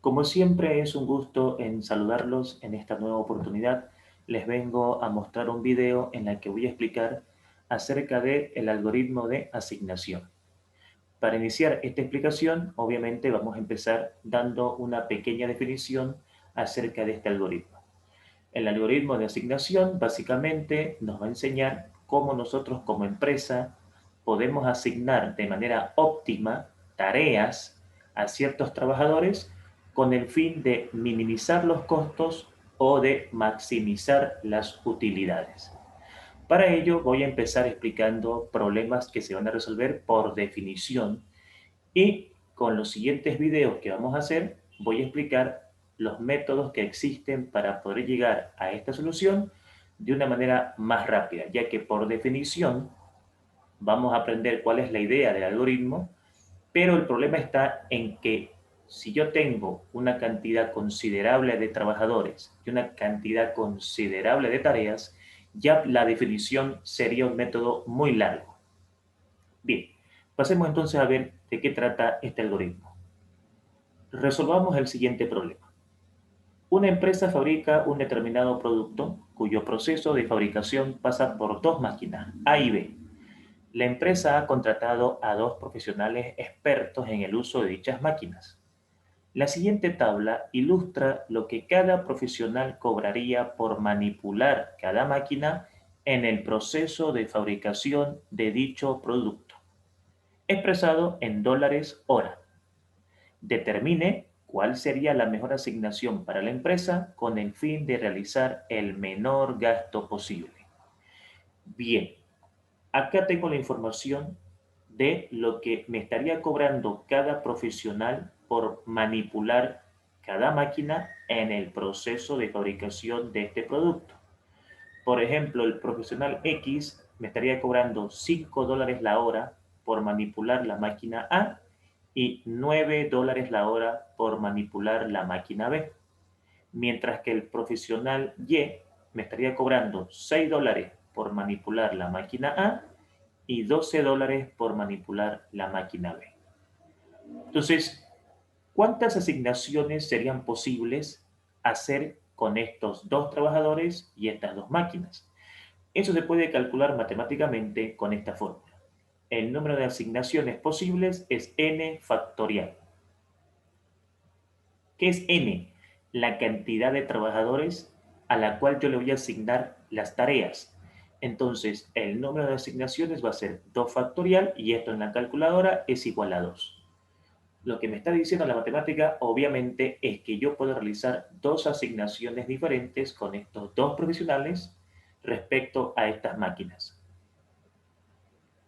Como siempre es un gusto en saludarlos en esta nueva oportunidad. Les vengo a mostrar un video en el que voy a explicar acerca del algoritmo de asignación. Para iniciar esta explicación, obviamente vamos a empezar dando una pequeña definición acerca de este algoritmo. El algoritmo de asignación básicamente nos va a enseñar cómo nosotros como empresa podemos asignar de manera óptima tareas a ciertos trabajadores con el fin de minimizar los costos o de maximizar las utilidades. Para ello voy a empezar explicando problemas que se van a resolver por definición y con los siguientes videos que vamos a hacer, voy a explicar los métodos que existen para poder llegar a esta solución de una manera más rápida, ya que por definición vamos a aprender cuál es la idea del algoritmo, pero el problema está en que si yo tengo una cantidad considerable de trabajadores y una cantidad considerable de tareas, ya la definición sería un método muy largo. Bien, pasemos entonces a ver de qué trata este algoritmo. Resolvamos el siguiente problema. Una empresa fabrica un determinado producto cuyo proceso de fabricación pasa por dos máquinas, A y B. La empresa ha contratado a dos profesionales expertos en el uso de dichas máquinas. La siguiente tabla ilustra lo que cada profesional cobraría por manipular cada máquina en el proceso de fabricación de dicho producto, expresado en dólares hora. Determine cuál sería la mejor asignación para la empresa con el fin de realizar el menor gasto posible. Bien, acá tengo la información de lo que me estaría cobrando cada profesional por manipular cada máquina en el proceso de fabricación de este producto. Por ejemplo, el profesional X me estaría cobrando $5 la hora por manipular la máquina A y $9 la hora por manipular la máquina B. Mientras que el profesional Y me estaría cobrando $6 por manipular la máquina A y $12 por manipular la máquina B. Entonces, ¿cuántas asignaciones serían posibles hacer con estos dos trabajadores y estas dos máquinas? Eso se puede calcular matemáticamente con esta fórmula. El número de asignaciones posibles es n factorial. ¿Qué es n? La cantidad de trabajadores a la cual yo le voy a asignar las tareas. Entonces, el número de asignaciones va a ser 2 factorial y esto en la calculadora es igual a 2. Lo que me está diciendo la matemática, obviamente, es que yo puedo realizar dos asignaciones diferentes con estos dos profesionales respecto a estas máquinas.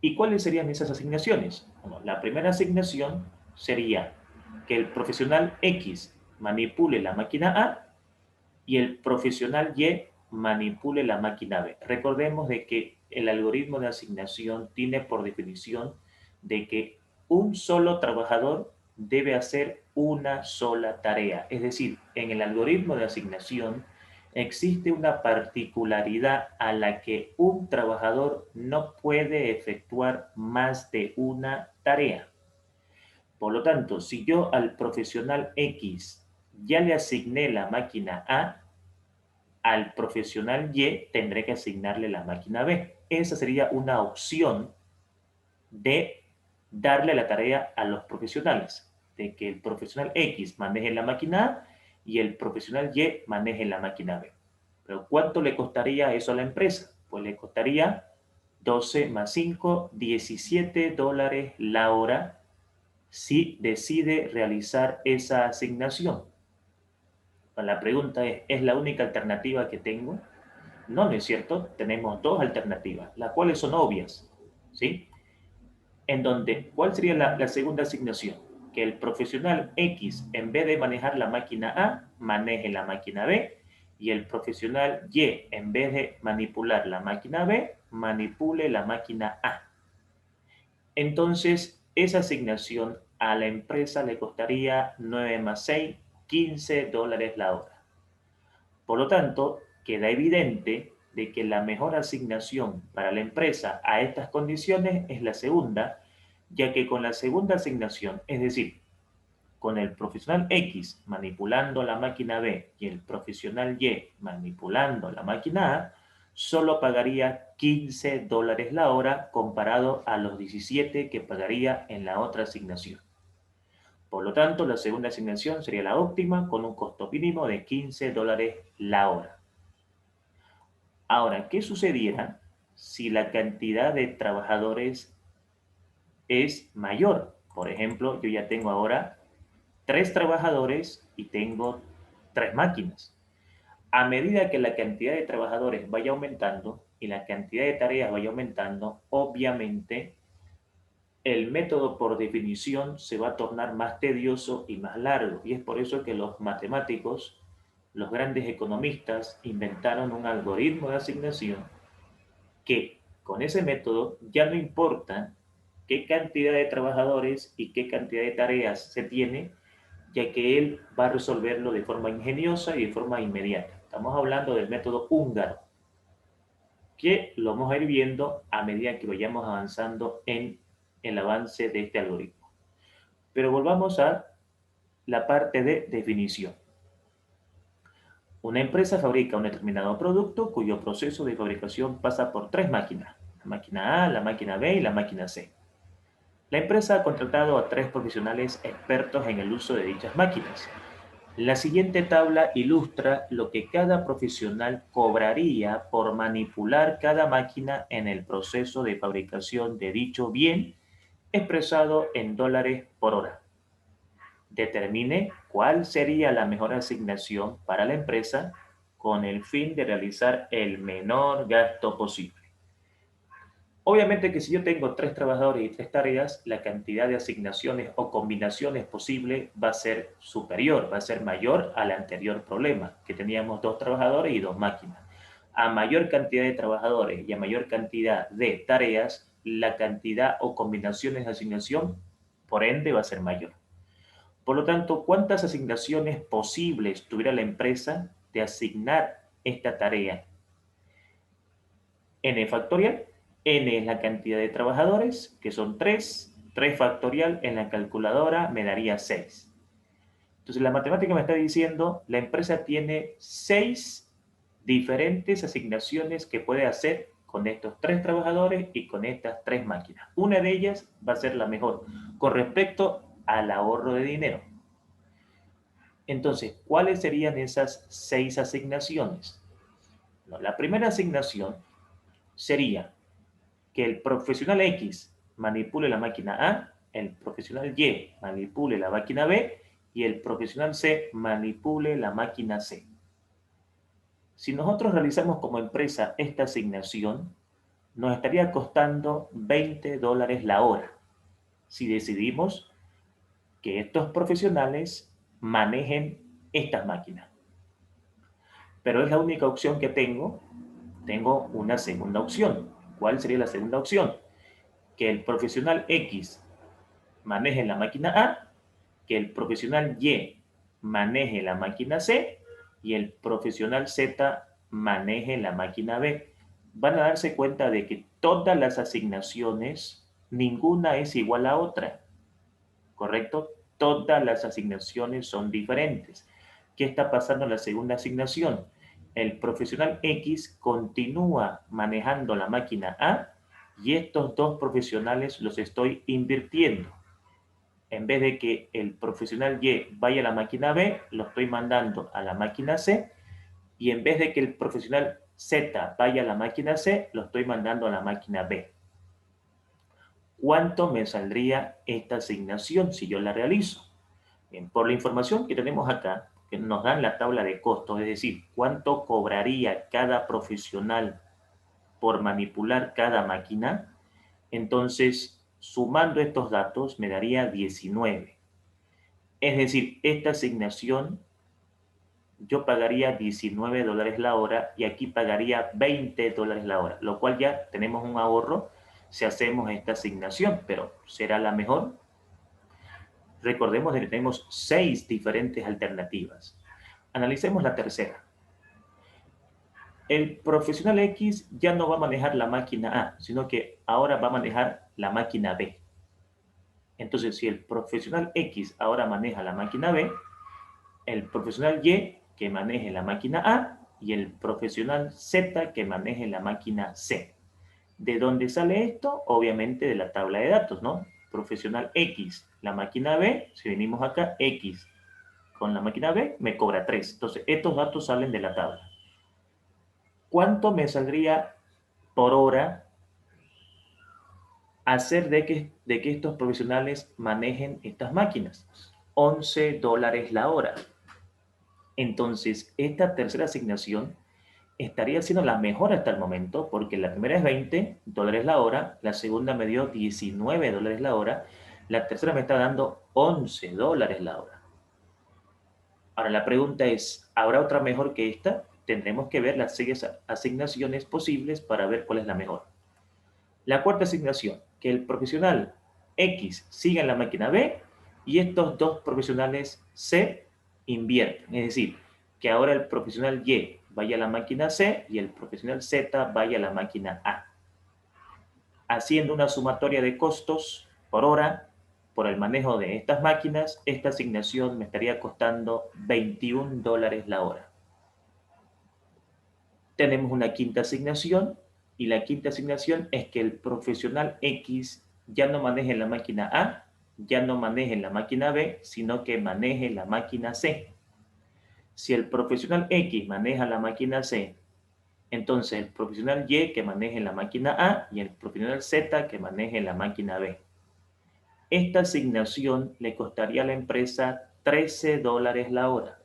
¿Y cuáles serían esas asignaciones? Bueno, la primera asignación sería que el profesional X manipule la máquina A y el profesional Y manipule la máquina B. Recordemos de que el algoritmo de asignación tiene por definición de que un solo trabajador debe hacer una sola tarea. Es decir, en el algoritmo de asignación existe una particularidad a la que un trabajador no puede efectuar más de una tarea. Por lo tanto, si yo al profesional X ya le asigné la máquina A, al profesional Y tendré que asignarle la máquina B. Esa sería una opción de darle la tarea a los profesionales, de que el profesional X maneje la máquina A y el profesional Y maneje la máquina B. Pero ¿cuánto le costaría eso a la empresa? Pues le costaría 12 más 5, $17 la hora si decide realizar esa asignación. La pregunta ¿es la única alternativa que tengo? No, no es cierto. Tenemos dos alternativas, las cuales son obvias, ¿sí? En donde, ¿cuál sería la segunda asignación? Que el profesional X, en vez de manejar la máquina A, maneje la máquina B, y el profesional Y, en vez de manipular la máquina B, manipule la máquina A. Entonces, esa asignación a la empresa le costaría 9 más 6, $15 la hora. Por lo tanto, queda evidente de que la mejor asignación para la empresa a estas condiciones es la segunda, ya que con la segunda asignación, es decir, con el profesional X manipulando la máquina B y el profesional Y manipulando la máquina A, solo pagaría $15 la hora comparado a los 17 que pagaría en la otra asignación. Por lo tanto, la segunda asignación sería la óptima con un costo mínimo de $15 la hora. Ahora, ¿qué sucediera si la cantidad de trabajadores es mayor? Por ejemplo, yo ya tengo ahora 3 trabajadores y tengo 3 máquinas. A medida que la cantidad de trabajadores vaya aumentando y la cantidad de tareas vaya aumentando, obviamente el método por definición se va a tornar más tedioso y más largo. Y es por eso que los matemáticos, los grandes economistas, inventaron un algoritmo de asignación que con ese método ya no importa qué cantidad de trabajadores y qué cantidad de tareas se tiene, ya que él va a resolverlo de forma ingeniosa y de forma inmediata. Estamos hablando del método húngaro, que lo vamos a ir viendo a medida que vayamos avanzando en el avance de este algoritmo. Pero volvamos a la parte de definición. Una empresa fabrica un determinado producto cuyo proceso de fabricación pasa por 3 máquinas, la máquina A, la máquina B y la máquina C. La empresa ha contratado a 3 profesionales expertos en el uso de dichas máquinas. La siguiente tabla ilustra lo que cada profesional cobraría por manipular cada máquina en el proceso de fabricación de dicho bien, expresado en dólares por hora. Determine cuál sería la mejor asignación para la empresa con el fin de realizar el menor gasto posible. Obviamente que si yo tengo 3 trabajadores y 3 tareas, la cantidad de asignaciones o combinaciones posibles va a ser superior, va a ser mayor al anterior problema, que teníamos 2 trabajadores y 2 máquinas. A mayor cantidad de trabajadores y a mayor cantidad de tareas, la cantidad o combinaciones de asignación, por ende, va a ser mayor. Por lo tanto, ¿cuántas asignaciones posibles tuviera la empresa de asignar esta tarea? N factorial. N es la cantidad de trabajadores, que son 3. 3 factorial en la calculadora me daría 6. Entonces, la matemática me está diciendo, la empresa tiene 6 diferentes asignaciones que puede hacer con estos 3 trabajadores y con estas 3 máquinas. Una de ellas va a ser la mejor con respecto al ahorro de dinero. Entonces, ¿cuáles serían esas 6 asignaciones? No, la primera asignación sería que el profesional X manipule la máquina A, el profesional Y manipule la máquina B y el profesional C manipule la máquina C. Si nosotros realizamos como empresa esta asignación, nos estaría costando $20 la hora si decidimos que estos profesionales manejen estas máquinas. Pero es la única opción que tengo. Tengo una segunda opción. ¿Cuál sería la segunda opción? Que el profesional X maneje la máquina A, que el profesional Y maneje la máquina C y el profesional Z maneje la máquina B. Van a darse cuenta de que todas las asignaciones, ninguna es igual a otra, ¿correcto? Todas las asignaciones son diferentes. ¿Qué está pasando en la segunda asignación? El profesional X continúa manejando la máquina A y estos 2 profesionales los estoy invirtiendo. En vez de que el profesional Y vaya a la máquina B, lo estoy mandando a la máquina C. Y en vez de que el profesional Z vaya a la máquina C, lo estoy mandando a la máquina B. ¿Cuánto me saldría esta asignación si yo la realizo? Bien, por la información que tenemos acá, que nos dan la tabla de costos, es decir, cuánto cobraría cada profesional por manipular cada máquina, entonces, sumando estos datos, me daría 19. Es decir, esta asignación yo pagaría $19 la hora y aquí pagaría $20 la hora, lo cual ya tenemos un ahorro si hacemos esta asignación, pero ¿será la mejor? Recordemos que tenemos 6 diferentes alternativas. Analicemos la tercera. El profesional X ya no va a manejar la máquina A, sino que ahora va a manejar la máquina B. Entonces, si el profesional X ahora maneja la máquina B, el profesional Y que maneje la máquina A y el profesional Z que maneje la máquina C. ¿De dónde sale esto? Obviamente de la tabla de datos, ¿no? Profesional X, la máquina B, si venimos acá, X con la máquina B me cobra 3. Entonces, estos datos salen de la tabla. ¿Cuánto me saldría por hora hacer de que estos profesionales manejen estas máquinas? $11 la hora. Entonces, esta tercera asignación estaría siendo la mejor hasta el momento, porque la primera es $20 la hora, la segunda me dio $19 la hora, la tercera me está dando $11 la hora. Ahora la pregunta es, ¿habrá otra mejor que esta? Tendremos que ver las 6 asignaciones posibles para ver cuál es la mejor. La cuarta asignación, que el profesional X siga en la máquina B y estos dos profesionales C invierten. Es decir, que ahora el profesional Y vaya a la máquina C y el profesional Z vaya a la máquina A. Haciendo una sumatoria de costos por hora por el manejo de estas máquinas, esta asignación me estaría costando $21 la hora. Tenemos una quinta asignación y la quinta asignación es que el profesional X ya no maneje la máquina A, ya no maneje la máquina B, sino que maneje la máquina C. Si el profesional X maneja la máquina C, entonces el profesional Y que maneje la máquina A y el profesional Z que maneje la máquina B. Esta asignación le costaría a la empresa $13 la hora.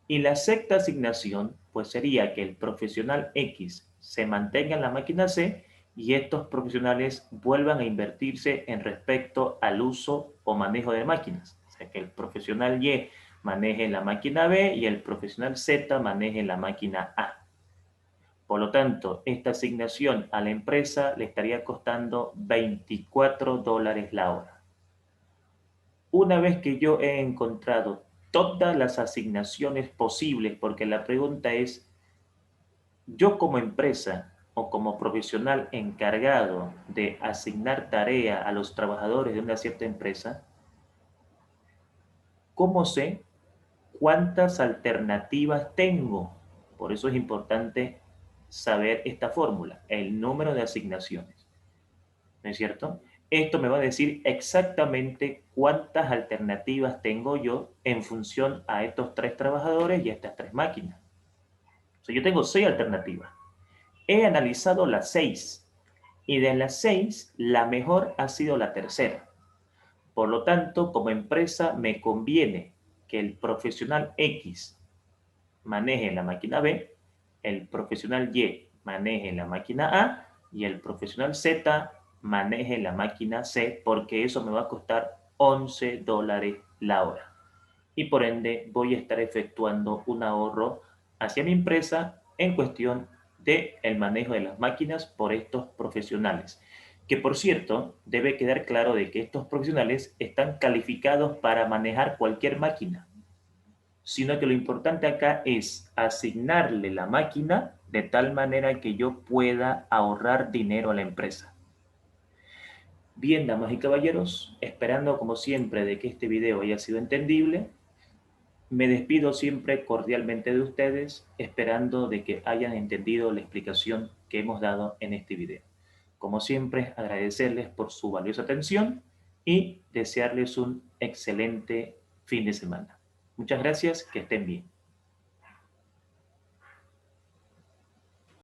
Y la sexta asignación, pues sería que el profesional X se mantenga en la máquina C y estos profesionales vuelvan a invertirse en respecto al uso o manejo de máquinas. O sea, que el profesional Y maneje la máquina B y el profesional Z maneje la máquina A. Por lo tanto, esta asignación a la empresa le estaría costando $24 la hora. Una vez que yo he encontrado todas las asignaciones posibles, porque la pregunta es, yo como empresa o como profesional encargado de asignar tarea a los trabajadores de una cierta empresa, ¿cómo sé cuántas alternativas tengo? Por eso es importante saber esta fórmula, el número de asignaciones. ¿No es cierto? Esto me va a decir exactamente cuántas alternativas tengo yo en función a estos 3 trabajadores y a estas 3 máquinas. O sea, yo tengo 6 alternativas. He analizado las 6 y de las 6 la mejor ha sido la tercera. Por lo tanto, como empresa me conviene que el profesional X maneje la máquina B, el profesional Y maneje la máquina A y el profesional Z maneje la máquina C, porque eso me va a costar $11 la hora. Y por ende voy a estar efectuando un ahorro hacia mi empresa en cuestión de el manejo de las máquinas por estos profesionales. Que por cierto, debe quedar claro de que estos profesionales están calificados para manejar cualquier máquina, sino que lo importante acá es asignarle la máquina de tal manera que yo pueda ahorrar dinero a la empresa. Bien, damas y caballeros, esperando como siempre de que este video haya sido entendible, me despido siempre cordialmente de ustedes, esperando de que hayan entendido la explicación que hemos dado en este video. Como siempre, agradecerles por su valiosa atención y desearles un excelente fin de semana. Muchas gracias, que estén bien.